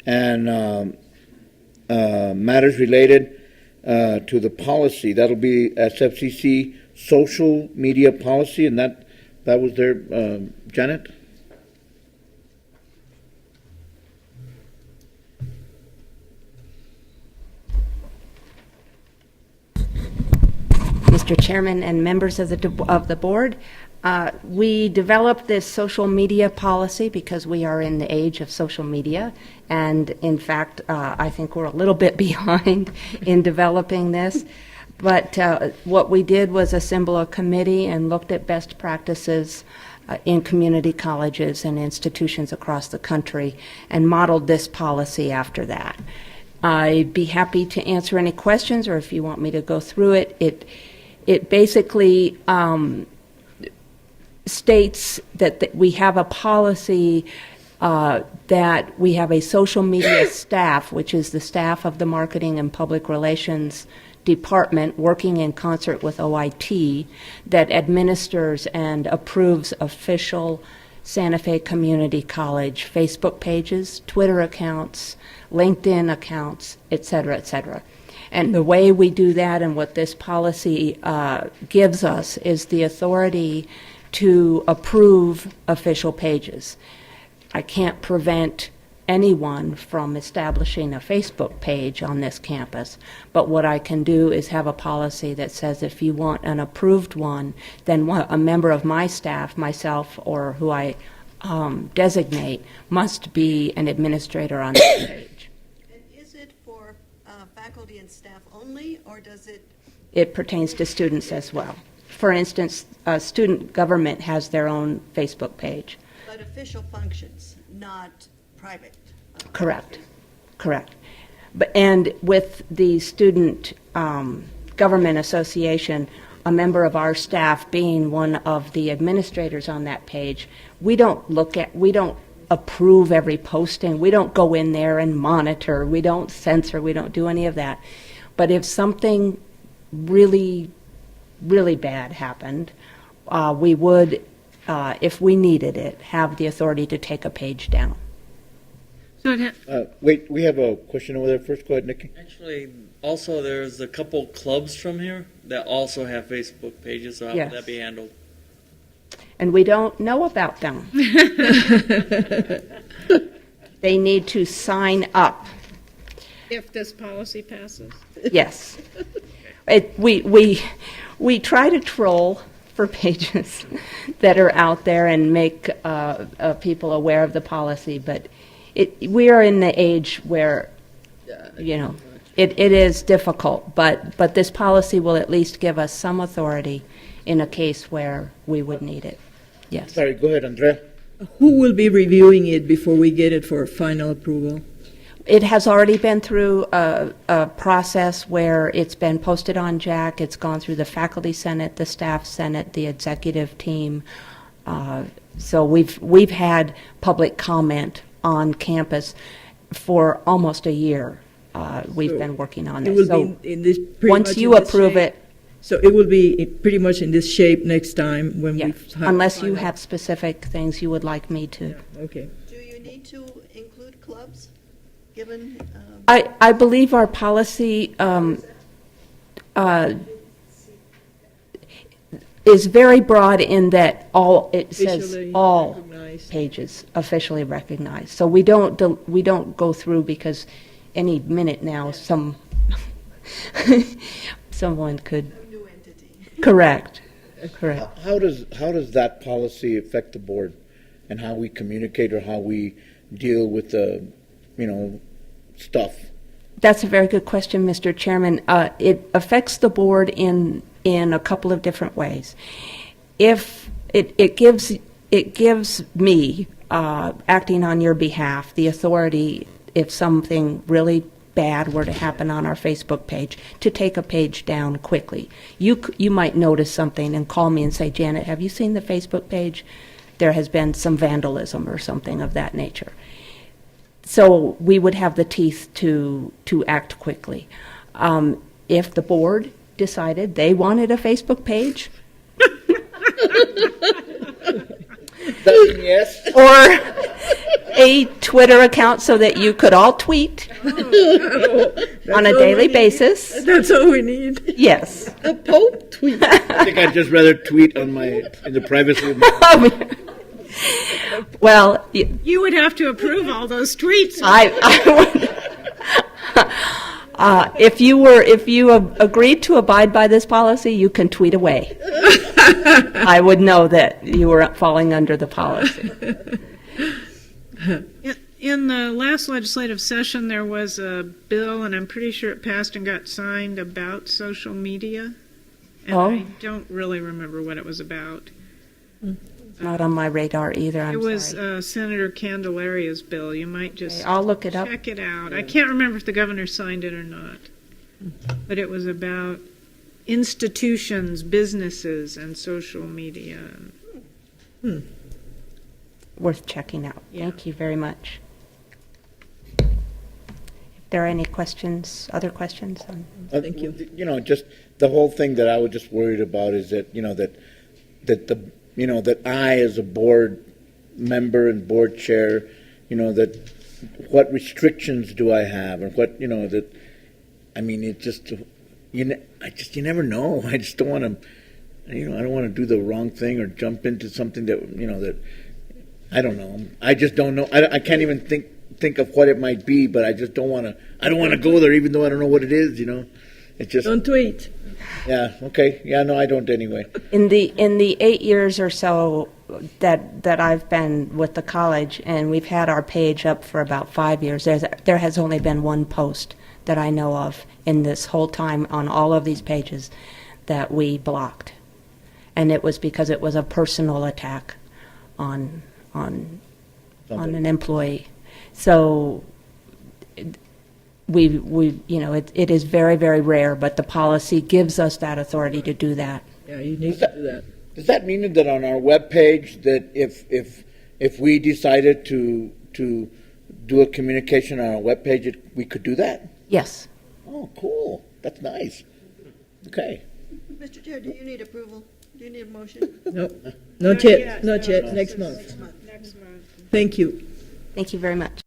and matters related to the policy. That'll be SFCC social media policy, and that was there, Janet? Mr. Chairman and members of the board, we developed this social media policy because we are in the age of social media, and in fact, I think we're a little bit behind in developing this. But what we did was assemble a committee and looked at best practices in community colleges and institutions across the country and modeled this policy after that. I'd be happy to answer any questions, or if you want me to go through it. It basically states that we have a policy that we have a social media staff, which is the staff of the Marketing and Public Relations Department working in concert with OIT, that administers and approves official Santa Fe Community College Facebook pages, Twitter accounts, LinkedIn accounts, et cetera, et cetera. And the way we do that and what this policy gives us is the authority to approve official pages. I can't prevent anyone from establishing a Facebook page on this campus, but what I can do is have a policy that says if you want an approved one, then a member of my staff, myself, or who I designate, must be an administrator on that page. And is it for faculty and staff only, or does it? It pertains to students as well. For instance, student government has their own Facebook page. But official functions, not private. Correct. Correct. And with the Student Government Association, a member of our staff being one of the administrators on that page, we don't approve every posting. We don't go in there and monitor. We don't censor. We don't do any of that. But if something really, really bad happened, we would, if we needed it, have the authority to take a page down. Wait, we have a question over there first. Go ahead, Nikki. Actually, also there's a couple clubs from here that also have Facebook pages, so how would that be handled? And we don't know about them. They need to sign up. If this policy passes? Yes. We try to troll for pages that are out there and make people aware of the policy, but we are in the age where, it is difficult, but this policy will at least give us some authority in a case where we would need it. Yes. Sorry, go ahead, Andrea. Who will be reviewing it before we get it for final approval? It has already been through a process where it's been posted on JAC. It's gone through the faculty senate, the staff senate, the executive team. So we've had public comment on campus for almost a year. We've been working on this. So once you approve it. So it will be pretty much in this shape next time when we. Unless you have specific things you would like me to. Yeah, okay. Do you need to include clubs, given? I believe our policy is very broad in that it says all pages officially recognized. So we don't go through, because any minute now someone could. New entity. Correct. How does that policy affect the board and how we communicate or how we deal with the stuff? That's a very good question, Mr. Chairman. It affects the board in a couple of different ways. If it gives me, acting on your behalf, the authority, if something really bad were to happen on our Facebook page, to take a page down quickly. You might notice something and call me and say, Janet, have you seen the Facebook page? There has been some vandalism or something of that nature. So we would have the teeth to act quickly. If the board decided they wanted a Facebook page, Yes. a Twitter account so that you could all tweet on a daily basis. That's all we need. Yes. A Pope tweet. I think I'd just rather tweet in the privacy of my. Well, You would have to approve all those tweets. if you agreed to abide by this policy, you can tweet away. I would know that you were falling under the policy. In the last legislative session, there was a bill, and I'm pretty sure it passed and got signed, about social media. And I don't really remember what it was about. Not on my radar either. I'm It was sorry. Senator Candelaria's bill. You might just I'll look it up. check it out. I can't remember if the governor signed it or not. But it was about institutions, businesses, and social media. Worth checking out. Yeah. Thank you very much. If there are any questions, other questions? Thank you. Just the whole thing that I was just worried about is that, that I, as a board member and board chair, that what restrictions do I have, and what, that, I mean, it just, you never know. I just don't want to, I don't want to do the wrong thing or jump into something that, that, I don't know. I just don't know. I can't even think of what it might be, but I just don't want to go there, even though I don't know what it is, It just. Don't tweet. Yeah. Okay. Yeah. No, I don't anyway. In the 8 years or so that I've been with the college, and we've had our page up for about 5 years, there has only been one post that I know of in this whole time on all of these pages that we blocked, and it was because it was a personal attack on an employee. So. It is very, very rare, but the policy gives us that authority to do that. Yeah, you need to do that. Does that mean that on our webpage that if we decided to do a communication on our webpage, we could do that? Yes. Oh, cool. That's nice. Okay. Mr. Chair, do you need approval? Do you need a motion? No, not yet. Not yet. Next month. Next month. Thank you. Thank you very much.